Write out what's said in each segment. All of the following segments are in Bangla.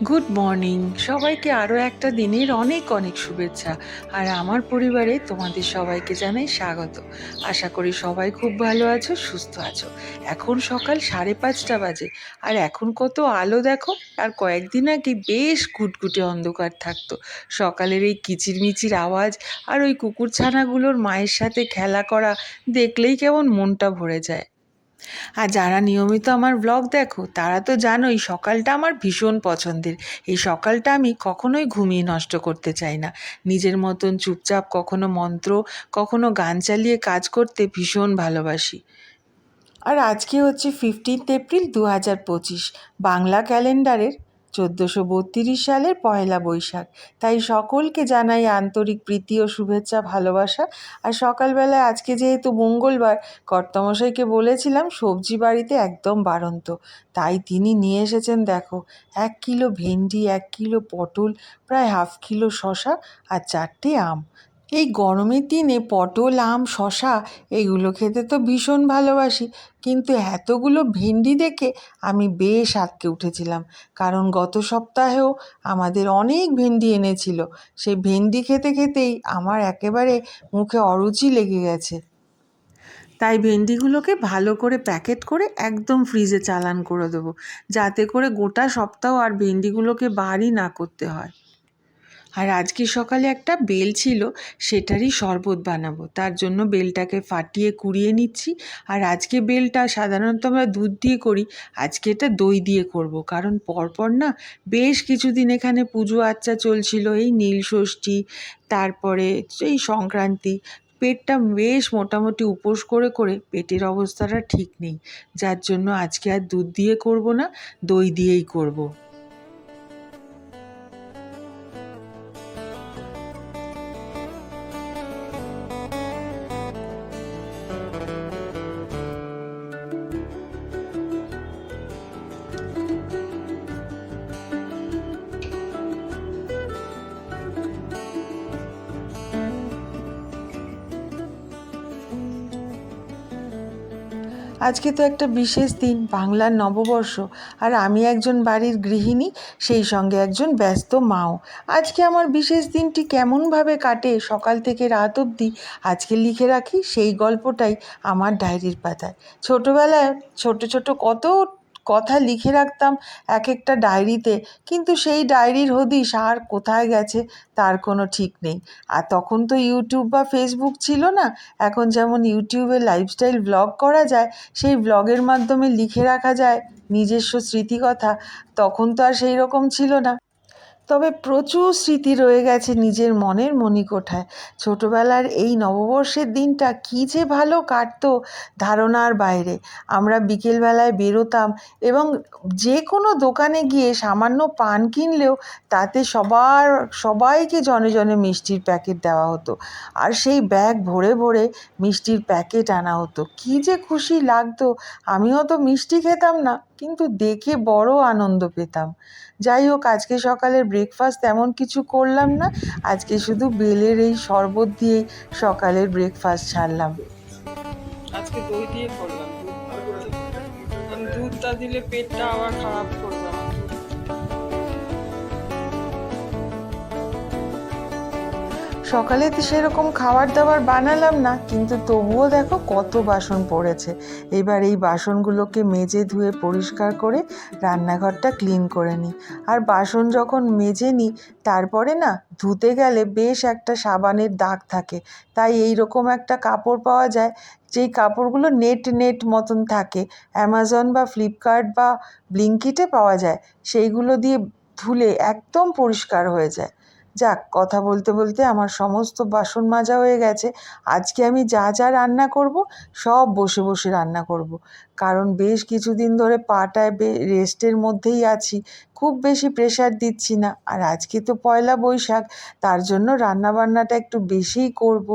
গুড মর্নিং সবাইকে আরও একটা দিনের অনেক অনেক শুভেচ্ছা। আর আমার পরিবারে তোমাদের সবাইকে জানাই স্বাগত। আশা করি সবাই খুব ভালো আছো, সুস্থ আছো। এখন সকাল 5:30 বাজে, আর এখন কত আলো দেখো। আর কয়েকদিন আগে বেশ ঘুটঘুটে অন্ধকার থাকতো। সকালের এই কিচিরমিচির আওয়াজ আর ওই কুকুরছানাগুলোর মায়ের সাথে খেলা করা দেখলেই কেমন মনটা ভরে যায়। আর যারা নিয়মিত আমার ব্লগ দেখো তারা তো জানোই সকালটা আমার ভীষণ পছন্দের। এই সকালটা আমি কখনোই ঘুমিয়ে নষ্ট করতে চাই না। নিজের মতন চুপচাপ কখনো মন্ত্র, কখনো গান চালিয়ে কাজ করতে ভীষণ ভালোবাসি। আর আজকে হচ্ছে 15 এপ্রিল 2025, বাংলা ক্যালেন্ডারের 1432 সালের পয়লা বৈশাখ। তাই সকলকে জানাই আন্তরিক প্রীতি ও শুভেচ্ছা, ভালোবাসা। আর সকালবেলায় আজকে যেহেতু মঙ্গলবার, কর্তামশাইকে বলেছিলাম সবজি বাড়িতে একদম বাড়ন্ত, তাই তিনি নিয়ে এসেছেন দেখো 1 কিলো ভেন্ডি, 1 কিলো পটল, প্রায় হাফ কিলো শশা আর 4টে আম। এই গরমের দিনে পটল, আম, শশা এগুলো খেতে তো ভীষণ ভালোবাসি, কিন্তু এতগুলো ভেন্ডি দেখে আমি বেশ আঁতকে উঠেছিলাম। কারণ গত সপ্তাহেও আমাদের অনেক ভেন্ডি এনেছিল। সেই ভেন্ডি খেতে খেতেই আমার একেবারে মুখে অরুচি লেগে গেছে। তাই ভেন্ডিগুলোকে ভালো করে প্যাকেট করে একদম ফ্রিজে চালান করে দেবো, যাতে করে গোটা সপ্তাহ আর ভেন্ডিগুলোকে বারই না করতে হয়। আর আজকে সকালে একটা বেল ছিল, সেটারই শরবত বানাবো। তার জন্য বেলটাকে ফাটিয়ে কুড়িয়ে নিচ্ছি। আর আজকে বেলটা সাধারণত আমরা দুধ দিয়ে করি, আজকে এটা দই দিয়ে করব। কারণ পরপর না বেশ কিছুদিন এখানে পুজো আচ্চা চলছিল, এই নীলষষ্ঠী, তারপরে এই সংক্রান্তি। পেটটা বেশ মোটামুটি উপোস করে করে পেটের অবস্থাটা ঠিক নেই, যার জন্য আজকে আর দুধ দিয়ে করব না, দই দিয়েই করব। আজকে তো একটা বিশেষ দিন, বাংলার নববর্ষ। আর আমি একজন বাড়ির গৃহিণী, সেই সঙ্গে একজন ব্যস্ত মাও। আজকে আমার বিশেষ দিনটি কেমনভাবে কাটে সকাল থেকে রাত অবধি আজকে লিখে রাখি সেই গল্পটাই আমার ডায়েরির পাতায়। ছোটোবেলায় ছোট ছোট কত কথা লিখে রাখতাম এক একটা ডায়েরিতে, কিন্তু সেই ডায়েরির হদিশ আর কোথায় গেছে তার কোনো ঠিক নেই। আর তখন তো ইউটিউব বা ফেসবুক ছিল না। এখন যেমন ইউটিউবে লাইফস্টাইল ব্লগ করা যায়, সেই ব্লগের মাধ্যমে লিখে রাখা যায় নিজস্ব স্মৃতিকথা, তখন তো আর সেই রকম ছিল না। তবে প্রচুর স্মৃতি রয়ে গেছে নিজের মনের মণিকোঠায়। ছোটোবেলার এই নববর্ষের দিনটা কী যে ভালো কাটতো ধারণার বাইরে। আমরা বিকেলবেলায় বেরোতাম এবং যে কোনো দোকানে গিয়ে সামান্য পান কিনলেও তাতে সবাইকে জনে জনে মিষ্টির প্যাকেট দেওয়া হতো। আর সেই ব্যাগ ভরে ভরে মিষ্টির প্যাকেট আনা হতো, কী যে খুশি লাগতো। আমিও তো মিষ্টি খেতাম না, কিন্তু দেখে বড় আনন্দ পেতাম। যাই হোক, আজকে সকালের ব্রেকফাস্ট তেমন কিছু করলাম না। আজকে শুধু বেলের এই শরবত দিয়েই সকালের ব্রেকফাস্ট ছাড়লাম। আজকে দই দিয়ে করলাম, দুধটা দিলে পেটটা আবার খারাপ করবে আমার। সকালে তো সেরকম খাবার দাবার বানালাম না, কিন্তু তবুও দেখো কত বাসন পড়েছে। এবার এই বাসনগুলোকে মেজে ধুয়ে পরিষ্কার করে রান্নাঘরটা ক্লিন করে নিই। আর বাসন যখন মেজে নিই তারপরে না ধুতে গেলে বেশ একটা সাবানের দাগ থাকে। তাই এই রকম একটা কাপড় পাওয়া যায়, যেই কাপড়গুলো নেট নেট মতন থাকে, অ্যামাজন বা ফ্লিপকার্ট বা ব্লিঙ্কিটে পাওয়া যায়। সেইগুলো দিয়ে ধুলে একদম পরিষ্কার হয়ে যায়। যাক, কথা বলতে বলতে আমার সমস্ত বাসন মাজা হয়ে গেছে। আজকে আমি যা যা রান্না করব সব বসে বসে রান্না করব। কারণ বেশ কিছুদিন ধরে পাটায় রেস্টের মধ্যেই আছি, খুব বেশি প্রেশার দিচ্ছি না। আর আজকে তো পয়লা বৈশাখ, তার জন্য রান্নাবান্নাটা একটু বেশিই করব।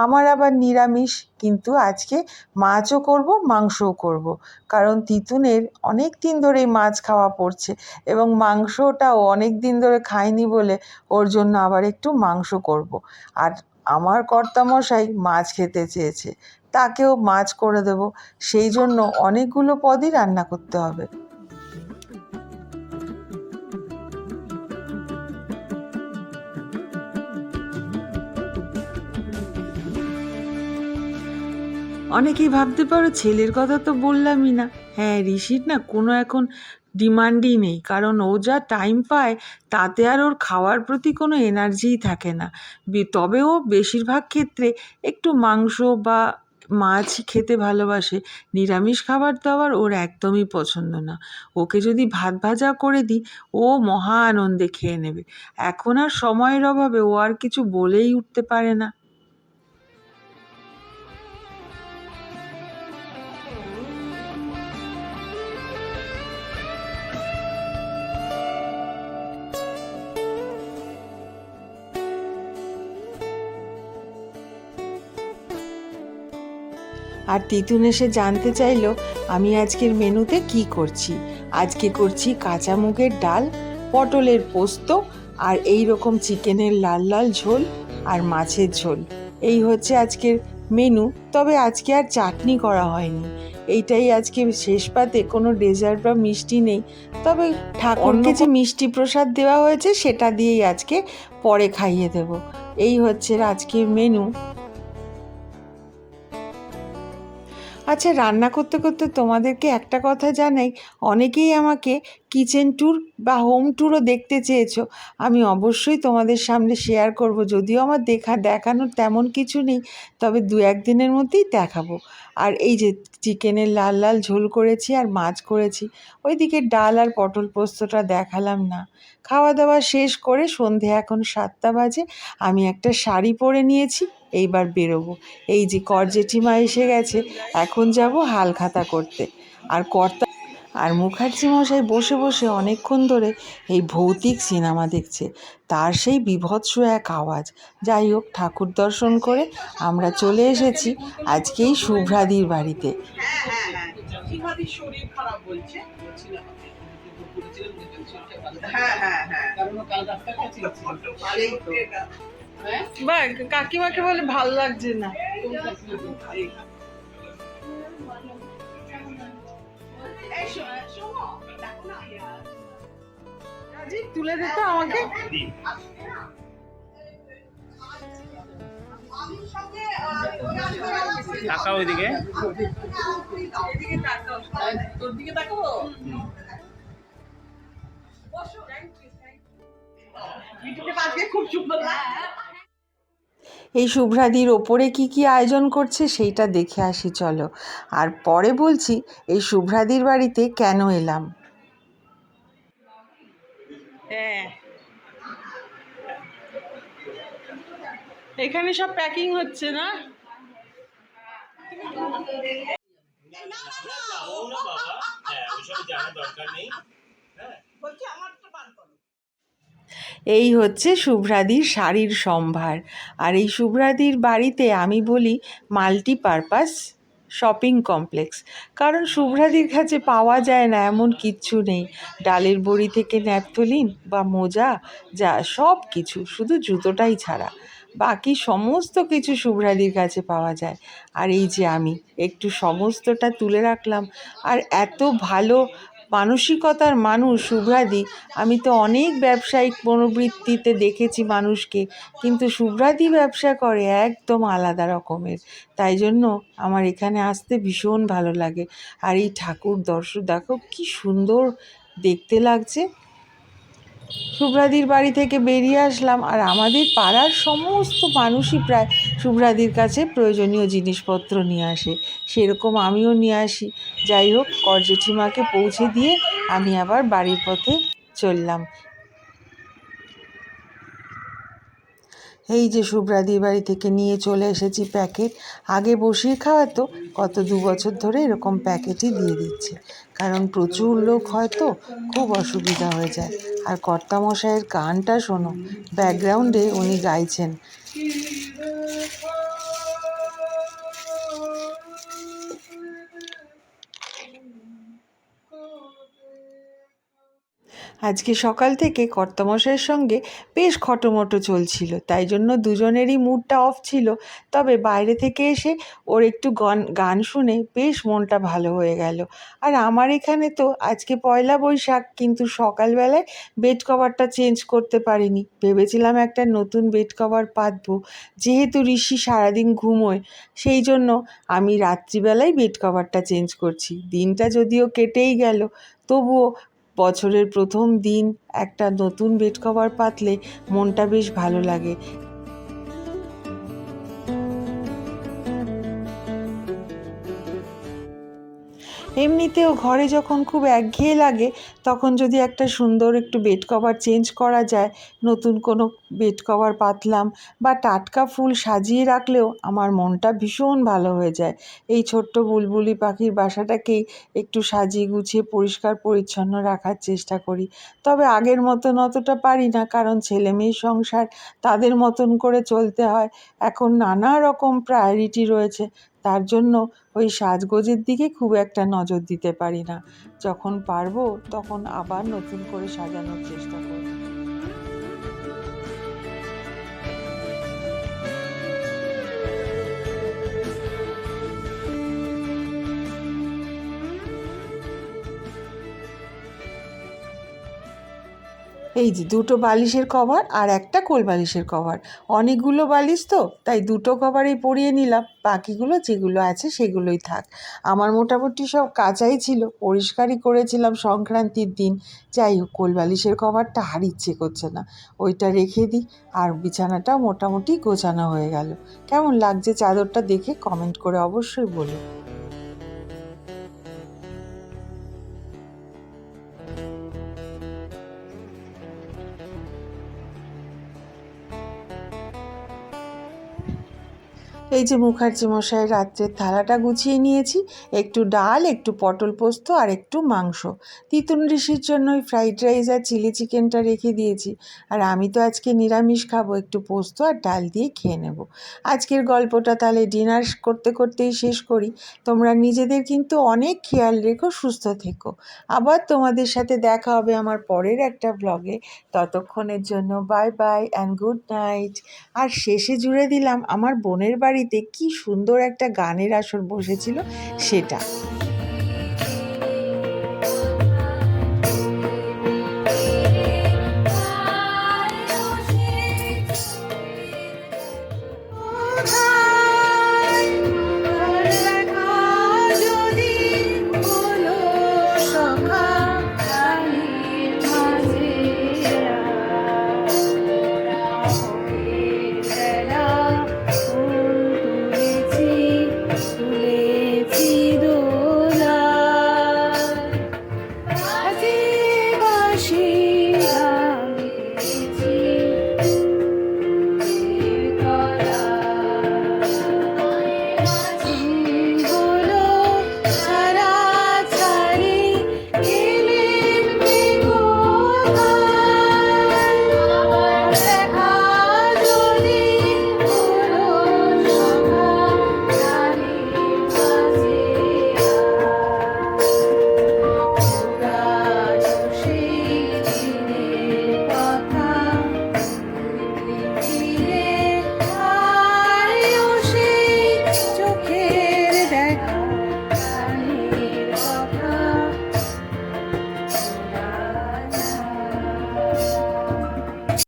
আমার আবার নিরামিষ, কিন্তু আজকে মাছও করব, মাংসও করব। কারণ তিতুনের অনেক দিন ধরেই মাছ খাওয়া পড়ছে, এবং মাংসটাও অনেক দিন ধরে খায়নি বলে ওর জন্য আবার একটু মাংস করব। আর আমার কর্তামশাই মাছ খেতে চেয়েছে, তাকেও মাছ করে দেব। সেই জন্য অনেকগুলো পদই রান্না করতে হবে। অনেকেই ভাবতে পারো ছেলের কথা তো বললামই না। হ্যাঁ, ঋষির না কোনো এখন ডিমান্ডই নেই, কারণ ও যা টাইম পায় তাতে আর ওর খাওয়ার প্রতি কোনো এনার্জিই থাকে না। তবে ও বেশিরভাগ ক্ষেত্রে একটু মাংস বা মাছ খেতে ভালোবাসে। নিরামিষ খাবার দাবার ওর একদমই পছন্দ না। ওকে যদি ভাত ভাজা করে দিই ও মহা আনন্দে খেয়ে নেবে। এখন আর সময়ের অভাবে ও আর কিছু বলেই উঠতে পারে না। আর তিতুন এসে জানতে চাইলো আমি আজকের মেনুতে কি করছি। আজকে করছি কাঁচা মুগের ডাল, পটলের পোস্ত, আর এই রকম চিকেনের লাল লাল ঝোল আর মাছের ঝোল। এই হচ্ছে আজকের মেনু। তবে আজকে আর চাটনি করা হয়নি। এইটাই আজকে শেষ পাতে, কোনো ডেজার্ট বা মিষ্টি নেই। তবে ঠাকুরকে যে মিষ্টি প্রসাদ দেওয়া হয়েছে সেটা দিয়েই আজকে পরে খাইয়ে দেব। এই হচ্ছে আজকের মেনু। আচ্ছা, রান্না করতে করতে তোমাদেরকে একটা কথা জানাই, অনেকেই আমাকে কিচেন ট্যুর বা হোম ট্যুরও দেখতে চেয়েছো। আমি অবশ্যই তোমাদের সামনে শেয়ার করব। যদিও আমার দেখানোর তেমন কিছু নেই, তবে 2-1 দিনের মধ্যেই দেখাবো। আর এই যে চিকেনের লাল লাল ঝোল করেছি আর মাছ করেছি, ওইদিকে ডাল আর পটল পোস্তটা দেখালাম না। খাওয়া দাওয়া শেষ করে সন্ধে এখন 7টা বাজে। আমি একটা শাড়ি পরে নিয়েছি, এইবার বেরোবো। এই যে কর জেঠিমা এসে গেছে, এখন যাব হালখাতা করতে। আর মুখার্জি মশাই বসে বসে অনেকক্ষণ ধরে এই ভৌতিক সিনেমা দেখছে। তার সেই বীভৎস এক আওয়াজ। যাই হোক, ঠাকুর দর্শন করে আমরা চলে এসেছি আজকেই শুভ্রাদির বাড়িতে। বা কাকিমাকে বলে ভাল লাগছে না, তুলে দিত আমাকে। তাকাও ওইদিকে, তোর দিকে তাকাবো। খুব সুন্দর। এই শুভ্রাদির ওপরে কি কি আয়োজন করছে সেইটা দেখে আসি চলো। আর পরে বলছি এই শুভ্রাদির বাড়িতে কেন এলাম। হ্যাঁ, এখানে সব প্যাকিং হচ্ছে না। এই হচ্ছে শুভ্রাদির শাড়ির সম্ভার। আর এই শুভ্রাদির বাড়িতে আমি বলি মাল্টিপারপাস শপিং কমপ্লেক্স, কারণ শুভ্রাদির কাছে পাওয়া যায় না এমন কিচ্ছু নেই। ডালের বড়ি থেকে ন্যাপথলিন বা মোজা, যা সব কিছু, শুধু জুতোটাই ছাড়া বাকি সমস্ত কিছু শুভ্রাদির কাছে পাওয়া যায়। আর এই যে আমি একটু সমস্তটা তুলে রাখলাম। আর এত ভালো মানসিকতার মানুষ শুভ্রাদি। আমি তো অনেক ব্যবসায়িক মনোবৃত্তিতে দেখেছি মানুষকে, কিন্তু শুভ্রাদি ব্যবসা করে একদম আলাদা রকমের। তাই জন্য আমার এখানে আসতে ভীষণ ভালো লাগে। আর এই ঠাকুর দর্শন দেখো কি সুন্দর দেখতে লাগছে। শুভ্রাদির বাড়ি থেকে বেরিয়ে আসলাম, আর আমাদের পাড়ার সমস্ত মানুষই প্রায় শুভ্রাদির কাছে প্রয়োজনীয় জিনিসপত্র নিয়ে আসে, সেরকম আমিও নিয়ে আসি। যাই হোক, কর জেঠিমাকে পৌঁছে দিয়ে আমি আবার বাড়ির পথে চললাম। এই যে শুভ্রাদির বাড়ি থেকে নিয়ে চলে এসেছি প্যাকেট। আগে বসিয়ে খাওয়াতো, গত 2 বছর ধরে এরকম প্যাকেটই দিয়ে দিচ্ছে, কারণ প্রচুর লোক হয় তো খুব অসুবিধা হয়ে যায়। আর কর্তামশাইয়ের গানটা শোনো, ব্যাকগ্রাউন্ডে উনি গাইছেন। আজকে সকাল থেকে কর্তামশাইয়ের সঙ্গে বেশ খটোমটো চলছিল, তাই জন্য দুজনেরই মুডটা অফ ছিল। তবে বাইরে থেকে এসে ওর একটু গান শুনে বেশ মনটা ভালো হয়ে গেল। আর আমার এখানে তো আজকে পয়লা বৈশাখ, কিন্তু সকালবেলায় বেড কভারটা চেঞ্জ করতে পারিনি। ভেবেছিলাম একটা নতুন বেড কভার পাতবো, যেহেতু ঋষি সারাদিন ঘুমোয়, সেই জন্য আমি রাত্রিবেলায় বেড কভারটা চেঞ্জ করছি। দিনটা যদিও কেটেই গেল, তবুও বছরের প্রথম দিন একটা নতুন বেড কভার পাতলে মনটা বেশ ভালো লাগে। এমনিতেও ঘরে যখন খুব একঘেয়ে লাগে, তখন যদি একটা সুন্দর একটু বেড কভার চেঞ্জ করা যায়, নতুন কোনো বেড কভার পাতলাম বা টাটকা ফুল সাজিয়ে রাখলেও আমার মনটা ভীষণ ভালো হয়ে যায়। এই ছোট্ট বুলবুলি পাখির বাসাটাকেই একটু সাজিয়ে গুছিয়ে পরিষ্কার পরিচ্ছন্ন রাখার চেষ্টা করি। তবে আগের মতন অতটা পারি না, কারণ ছেলে মেয়ের সংসার, তাদের মতন করে চলতে হয়। এখন নানা রকম প্রায়োরিটি রয়েছে, তার জন্য ওই সাজগোজের দিকে খুব একটা নজর দিতে পারি না। যখন পারবো তখন আবার নতুন করে সাজানোর চেষ্টা করব। এই যে দুটো বালিশের কভার আর একটা কোল বালিশের কভার, অনেকগুলো বালিশ তো, তাই দুটো কভারেই পরিয়ে নিলাম। বাকিগুলো যেগুলো আছে সেগুলোই থাক। আমার মোটামুটি সব কাচাই ছিল, পরিষ্কারই করেছিলাম সংক্রান্তির দিন। যাই হোক, কোল বালিশের কভারটা আর ইচ্ছে করছে না, ওইটা রেখে দিই। আর বিছানাটা মোটামুটি গোছানো হয়ে গেল। কেমন লাগছে চাদরটা দেখে কমেন্ট করে অবশ্যই বলো। এই যে মুখার্জি মশাই রাত্রের থালাটা গুছিয়ে নিয়েছি, একটু ডাল, একটু পটল পোস্ত আর একটু মাংস। তিতুন ঋষির জন্য ওই ফ্রাইড রাইস আর চিলি চিকেনটা রেখে দিয়েছি। আর আমি তো আজকে নিরামিষ খাবো, একটু পোস্ত আর ডাল দিয়ে খেয়ে নেব। আজকের গল্পটা তাহলে ডিনার করতে করতেই শেষ করি। তোমরা নিজেদের কিন্তু অনেক খেয়াল রেখো, সুস্থ থেকো। আবার তোমাদের সাথে দেখা হবে আমার পরের একটা ব্লগে। ততক্ষণের জন্য bye bye and good night. আর শেষে জুড়ে দিলাম আমার বোনের বাড়িতে কি সুন্দর একটা গানের আসর বসেছিল সেটা।